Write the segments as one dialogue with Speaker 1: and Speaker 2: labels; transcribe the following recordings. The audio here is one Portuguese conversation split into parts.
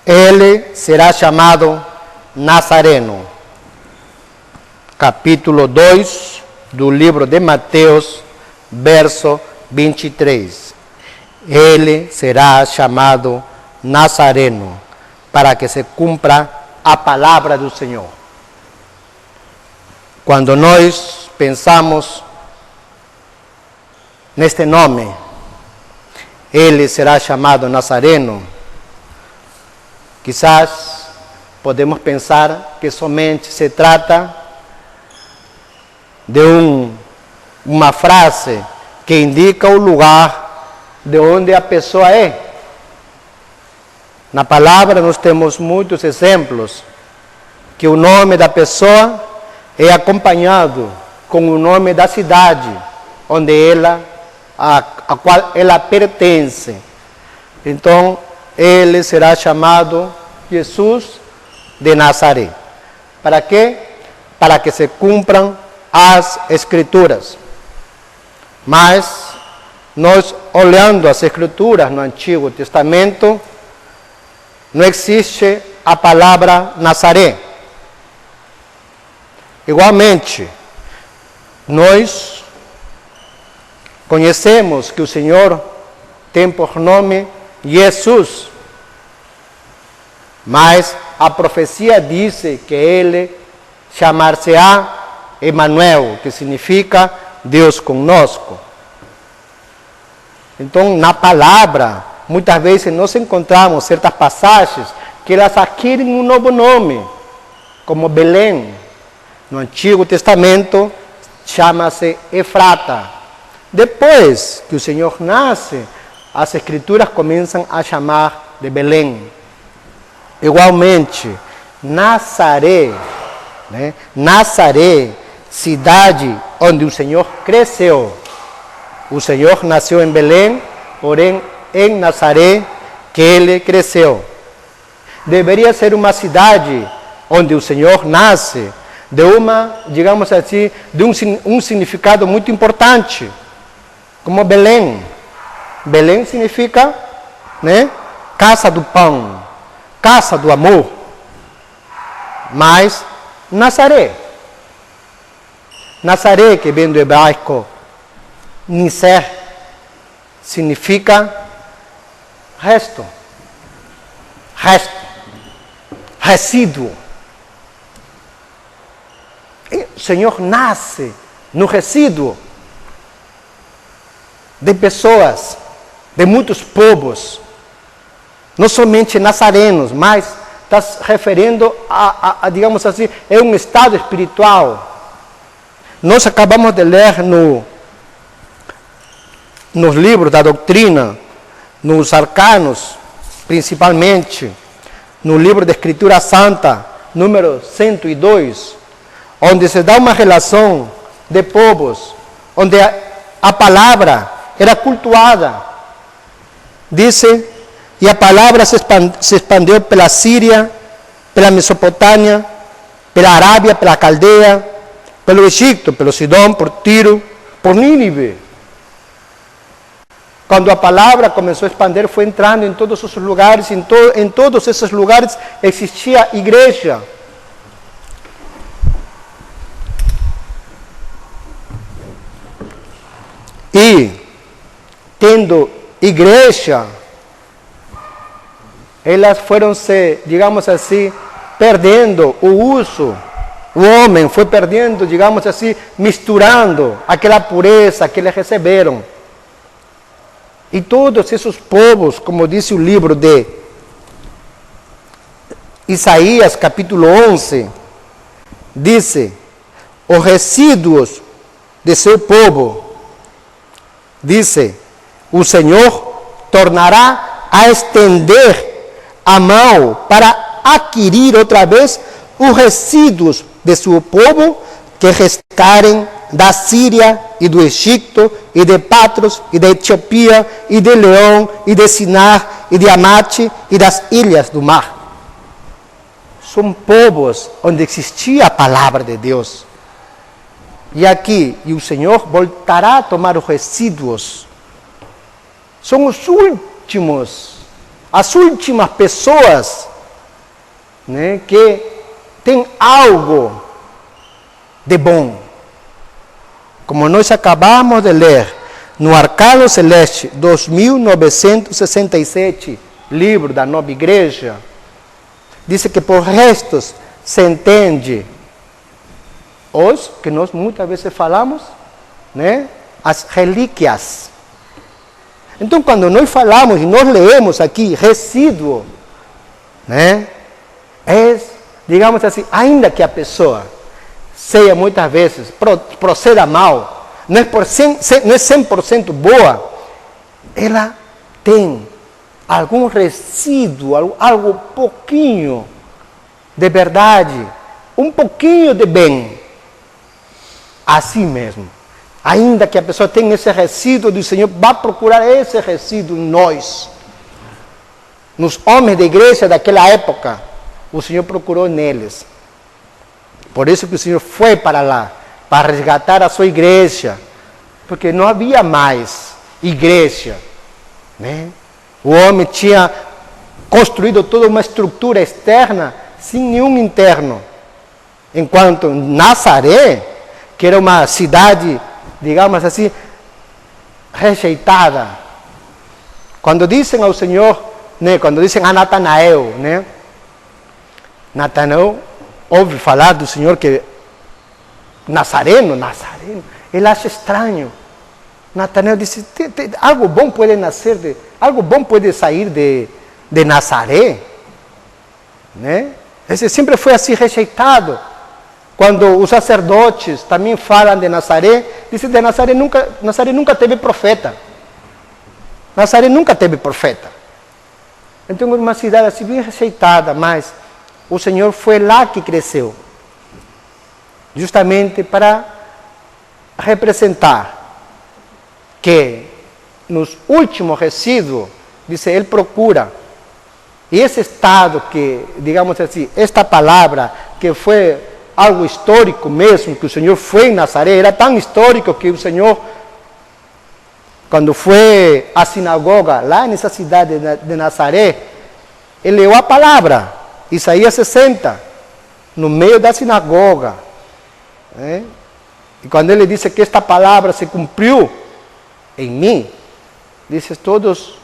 Speaker 1: Ele será chamado Nazareno. Capítulo 2 do livro de Mateus, verso 23. Ele será chamado Nazareno, para que se cumpra a palavra do Senhor. Quando nós pensamos neste nome, ele será chamado Nazareno, quizás podemos pensar que somente se trata de uma frase que indica o lugar de onde a pessoa é. Na palavra nós temos muitos exemplos que o nome da pessoa é acompanhado com o nome da cidade onde a qual ela pertence. Então, ele será chamado Jesus de Nazaré. Para quê? Para que se cumpram as Escrituras. Mas, nós olhando as Escrituras no Antigo Testamento, não existe a palavra Nazaré. Igualmente, nós conhecemos que o Senhor tem por nome Jesus, mas a profecia diz que ele chamar-se-á Emanuel, que significa Deus conosco. Então, na palavra, muitas vezes nós encontramos certas passagens que elas adquirem um novo nome, como Belém. No Antigo Testamento, chama-se Efrata. Depois que o Senhor nasce, as Escrituras começam a chamar de Belém. Igualmente, Nazaré, Nazaré, cidade onde o Senhor cresceu. O Senhor nasceu em Belém, porém em Nazaré que ele cresceu. Deveria ser uma cidade onde o Senhor nasce, de digamos assim, de um significado muito importante, como Belém. Belém significa, casa do pão, casa do amor. Mas Nazaré, que vem do hebraico Niser, significa resto, resíduo. O Senhor nasce no resíduo de pessoas, de muitos povos, não somente nazarenos, mas está se referindo a, digamos assim, é um estado espiritual. Nós acabamos de ler nos livros da doutrina, nos arcanos, principalmente, no livro da Escritura Santa, número 102, onde se dá uma relação de povos, onde a palavra era cultuada. Diz, e a palavra se expandiu pela Síria, pela Mesopotâmia, pela Arábia, pela Caldeia, pelo Egito, pelo Sidom, por Tiro, por Nínive. Quando a palavra começou a expandir, foi entrando em todos os lugares, em todos esses lugares existia igreja. E, tendo igreja, elas foram se, digamos assim, perdendo o uso. O homem foi perdendo, digamos assim, misturando aquela pureza que eles receberam. E todos esses povos, como disse o livro de Isaías, capítulo 11, diz, os resíduos de seu povo, diz, o Senhor tornará a estender a mão para adquirir outra vez os resíduos de seu povo que restarem da Síria e do Egito, e de Patros, e da Etiópia, e de Leão, e de Sinar, e de Amate, e das ilhas do mar. São povos onde existia a palavra de Deus. E aqui, o Senhor voltará a tomar os resíduos. São os últimos, as últimas pessoas né, que tem algo de bom. Como nós acabamos de ler no Arcano Celeste 2967, livro da Nova Igreja, diz que por restos se entende os que nós muitas vezes falamos, né, as relíquias. Então, quando nós falamos e nós leemos aqui resíduo, né, é, digamos assim, ainda que a pessoa seja muitas vezes, proceda mal, não é 100% boa, ela tem algum resíduo, algo pouquinho de verdade, um pouquinho de bem, assim mesmo. Ainda que a pessoa tenha esse resíduo do Senhor, vai procurar esse resíduo em nós. Nos homens da igreja daquela época, o Senhor procurou neles. Por isso que o Senhor foi para lá, para resgatar a sua igreja. Porque não havia mais igreja, né? O homem tinha construído toda uma estrutura externa, sem nenhum interno. Enquanto Nazaré, que era uma cidade, digamos assim, rejeitada. Quando dizem ao Senhor, né, quando dizem a Natanael, né, Natanael ouve falar do Senhor que Nazareno, ele acha estranho. Natanael disse, algo bom pode nascer, algo bom pode sair de Nazaré, né? Esse sempre foi assim rejeitado. Quando os sacerdotes também falam de Nazaré, dizem que Nazaré nunca teve profeta. Nazaré nunca teve profeta. Então, é uma cidade assim bem rejeitada, mas o Senhor foi lá que cresceu. Justamente para representar que nos últimos resíduos, diz ele procura. E esse estado que, digamos assim, esta palavra que foi algo histórico mesmo, que o Senhor foi em Nazaré, era tão histórico que o Senhor, quando foi à sinagoga, lá nessa cidade de Nazaré, ele leu a palavra, Isaías 60, no meio da sinagoga. Né? E quando ele disse que esta palavra se cumpriu em mim, disse todos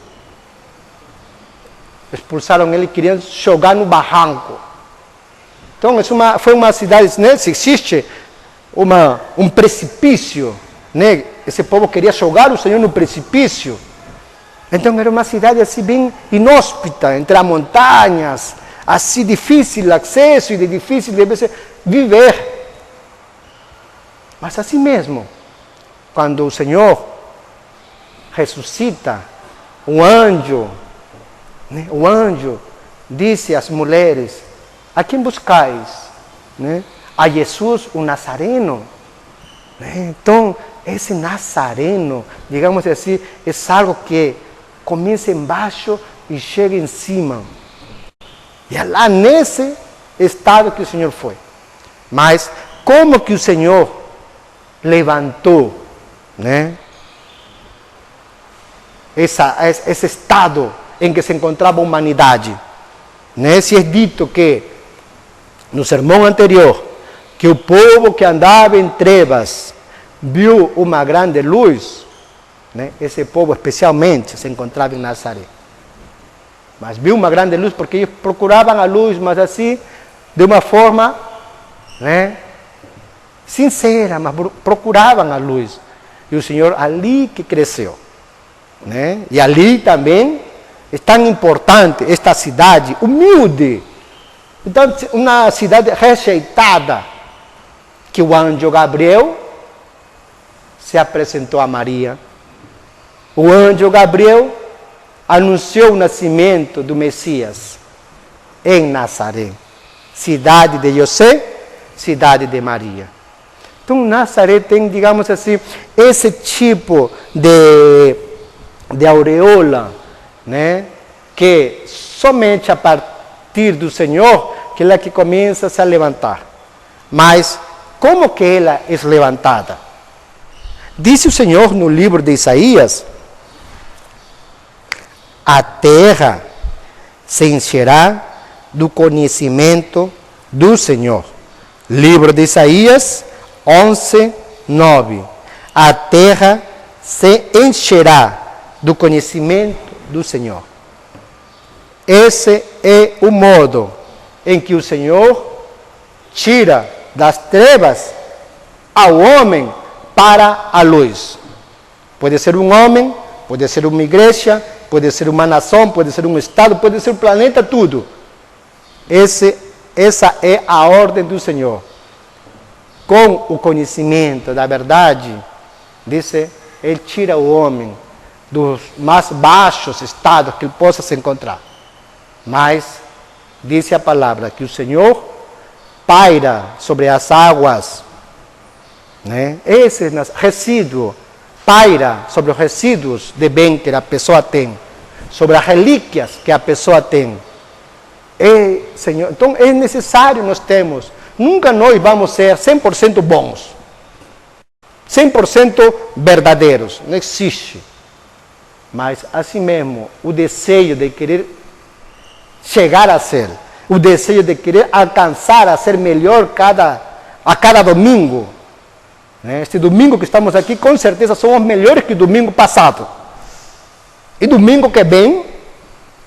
Speaker 1: expulsaram ele, queriam jogar no barranco. Então, foi uma cidade, né? Se existe um precipício, né? Esse povo queria jogar o Senhor no precipício. Então, era uma cidade assim bem inóspita, entre as montanhas, assim difícil de acesso e de difícil de viver. Mas assim mesmo, quando o Senhor ressuscita, o anjo disse às mulheres, a quem buscais? Né? A Jesus, o Nazareno. Né? Então, esse Nazareno, digamos assim, é algo que começa embaixo e chega em cima. E é lá nesse estado que o Senhor foi. Mas, como que o Senhor levantou, né? Esse estado em que se encontrava a humanidade. Né? Se é dito que, no sermão anterior, que o povo que andava em trevas viu uma grande luz, né? Esse povo especialmente se encontrava em Nazaré. Mas viu uma grande luz porque eles procuravam a luz, mas assim, de uma forma, né, sincera, mas procuravam a luz. E o Senhor ali que cresceu. Né? E ali também é tão importante esta cidade humilde. Então, uma cidade rejeitada, que o anjo Gabriel se apresentou a Maria. O anjo Gabriel anunciou o nascimento do Messias em Nazaré, cidade de José, cidade de Maria. Então, Nazaré tem, digamos assim, esse tipo de aureola, né? Que somente a partir do Senhor que ela que começa a se levantar. Mas como que ela é levantada? Disse o Senhor no livro de Isaías: a terra se encherá do conhecimento do Senhor. Livro de Isaías 11, 9. A terra se encherá do conhecimento do Senhor. Esse é o modo em que o Senhor tira das trevas ao homem para a luz. Pode ser um homem, pode ser uma igreja, pode ser uma nação, pode ser um estado, pode ser um planeta, tudo. Essa é a ordem do Senhor. Com o conhecimento da verdade, disse, Ele tira o homem dos mais baixos estados que ele possa se encontrar. Mas, disse a palavra, que o Senhor paira sobre as águas, né? Esse resíduo paira sobre os resíduos de bem que a pessoa tem, sobre as relíquias que a pessoa tem. Senhor, então é necessário nós termos, nunca nós vamos ser 100% bons, 100% verdadeiros, não existe. Mas assim mesmo, o desejo de querer chegar a ser, o desejo de querer alcançar a ser melhor a cada domingo. Este domingo que estamos aqui, com certeza, somos melhores que o domingo passado. E domingo que vem,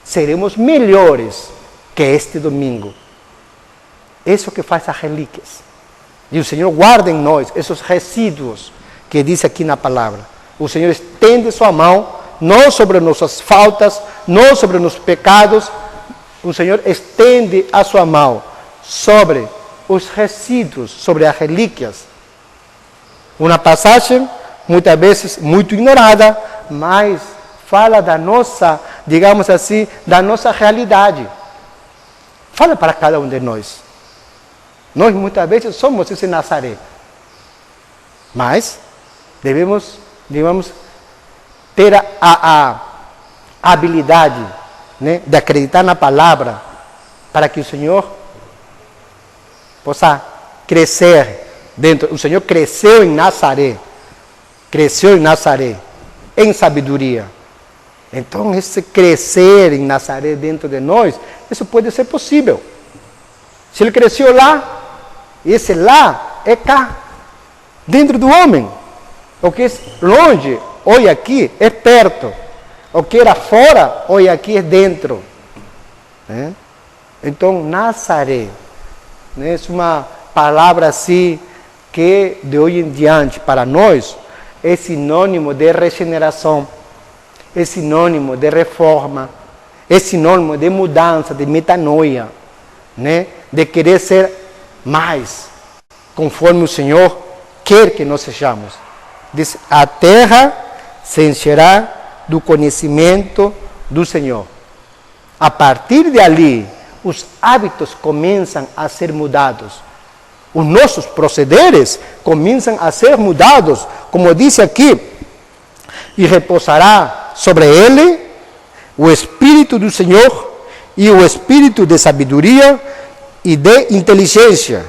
Speaker 1: seremos melhores que este domingo. Isso que faz as relíquias. E o Senhor guarda em nós esses resíduos que diz aqui na palavra. O Senhor estende sua mão, não sobre nossas faltas, não sobre nossos pecados. O Senhor estende a sua mão sobre os resíduos, sobre as relíquias. Uma passagem, muitas vezes, muito ignorada, mas fala da nossa, digamos assim, da nossa realidade. Fala para cada um de nós. Nós, muitas vezes, somos esse Nazaré. Mas, devemos ter a habilidade, né, de acreditar na palavra, para que o Senhor possa crescer dentro. O Senhor cresceu em Nazaré, em sabedoria. Então, esse crescer em Nazaré dentro de nós, isso pode ser possível. Se ele cresceu lá, esse lá é cá, dentro do homem. O que é longe, hoje aqui, é perto. O que era fora, hoje aqui é dentro. Então, Nazaré, né, é uma palavra assim, que de hoje em diante, para nós, é sinônimo de regeneração, é sinônimo de reforma, é sinônimo de mudança, de metanoia, né? De querer ser mais, conforme o Senhor quer que nós sejamos. Diz, a terra se encherá do conhecimento do Senhor. A partir de ali, os hábitos começam a ser mudados. Os nossos procederes começam a ser mudados, como diz aqui, e repousará sobre ele o Espírito do Senhor e o Espírito de sabedoria e de inteligência,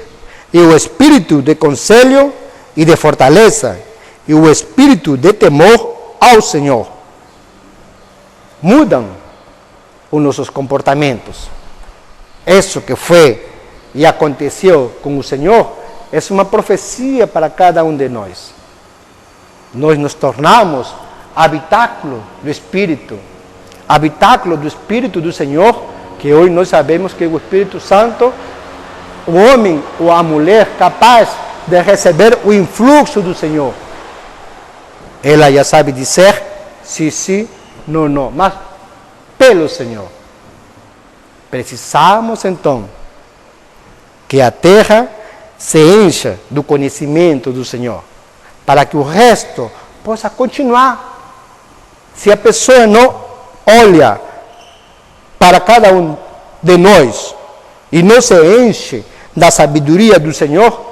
Speaker 1: e o Espírito de conselho e de fortaleza, e o Espírito de temor ao Senhor. Mudam os nossos comportamentos. Isso que foi e aconteceu com o Senhor é uma profecia para cada um de nós. Nós nos tornamos habitáculo do Espírito do Senhor, que hoje nós sabemos que o Espírito Santo, o homem ou a mulher capaz de receber o influxo do Senhor, ela já sabe dizer sim, sim, não, não, mas pelo Senhor. Precisamos então que a terra se encha do conhecimento do Senhor, para que o resto possa continuar. Se a pessoa não olha para cada um de nós e não se enche da sabedoria do Senhor,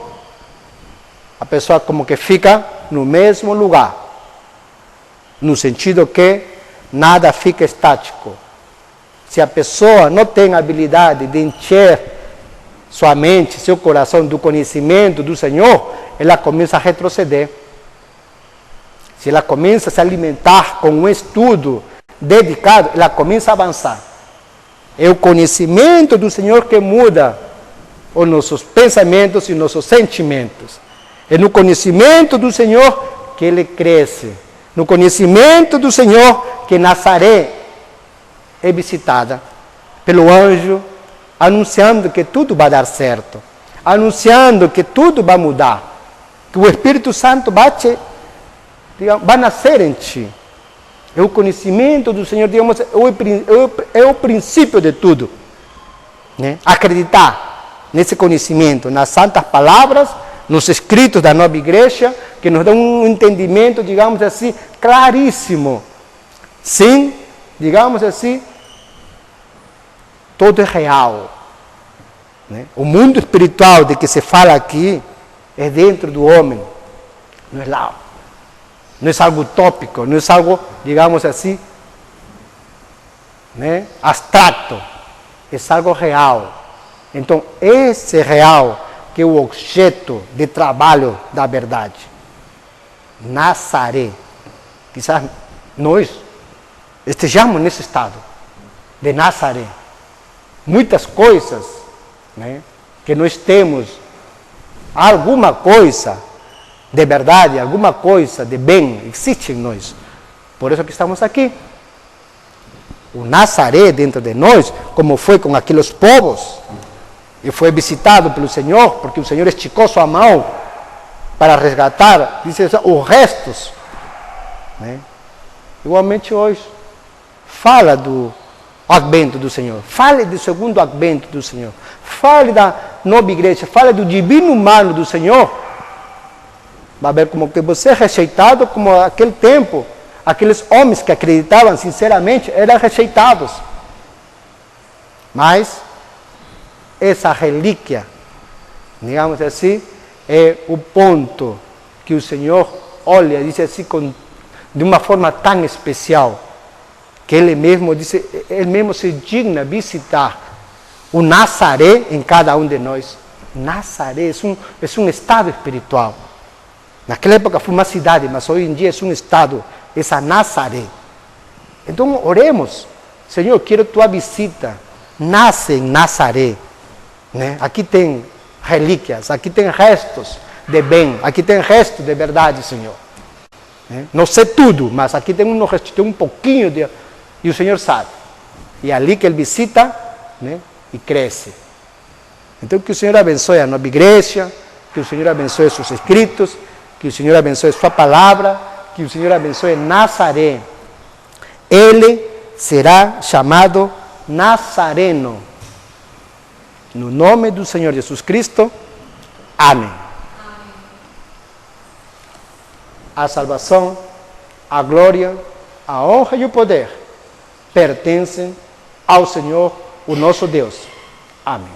Speaker 1: a pessoa como que fica no mesmo lugar, no sentido que nada fica estático. Se a pessoa não tem a habilidade de encher sua mente, seu coração do conhecimento do Senhor, ela começa a retroceder. Se ela começa a se alimentar com um estudo dedicado, ela começa a avançar. É o conhecimento do Senhor que muda os nossos pensamentos e nossos sentimentos. É no conhecimento do Senhor que Ele cresce. No conhecimento do Senhor que Nazaré é visitada pelo anjo, anunciando que tudo vai dar certo, anunciando que tudo vai mudar, que o Espírito Santo vai nascer em ti. É o conhecimento do Senhor, digamos, é o princípio de tudo. Né? Acreditar nesse conhecimento, nas santas palavras, nos escritos da nova igreja, que nos dão um entendimento, digamos assim, claríssimo. Sim, digamos assim, todo é real. Né? O mundo espiritual de que se fala aqui é dentro do homem, não é lá. Não é algo utópico, não é algo, digamos assim, né, abstrato. É algo real. Então, esse real que é o objeto de trabalho da verdade. Nazaré. Quizás nós estejamos nesse estado de Nazaré. Muitas coisas, né, que nós temos, alguma coisa de verdade, alguma coisa de bem existe em nós. Por isso que estamos aqui. O Nazaré dentro de nós, como foi com aqueles povos, e foi visitado pelo Senhor, porque o Senhor esticou sua mão para resgatar, diz, os restos. Né? Igualmente hoje, fala do advento do Senhor, fale do segundo advento do Senhor, fale da nova igreja, fale do divino humano do Senhor. Vai ver como que você é rejeitado, como aquele tempo, aqueles homens que acreditavam sinceramente eram rejeitados. Mas essa relíquia, digamos assim, é o ponto que o Senhor olha, diz assim, de uma forma tão especial, que Ele mesmo se digna visitar o Nazaré em cada um de nós. Nazaré é um estado espiritual. Naquela época foi uma cidade, mas hoje em dia é um estado, essa Nazaré. Então oremos, Senhor, quero tua visita, nasce em Nazaré. Né? Aqui tem relíquias, aqui tem restos de bem, aqui tem restos de verdade, Senhor. Né? Não sei tudo, mas aqui tem um pouquinho de... E o Senhor sabe. E é ali que Ele visita, né? E cresce. Então que o Senhor abençoe a nova igreja, que o Senhor abençoe seus escritos, que o Senhor abençoe sua palavra, que o Senhor abençoe Nazaré. Ele será chamado Nazareno. No nome do Senhor Jesus Cristo. Amém. A salvação, a glória, a honra e o poder pertencem ao Senhor, o nosso Deus. Amém.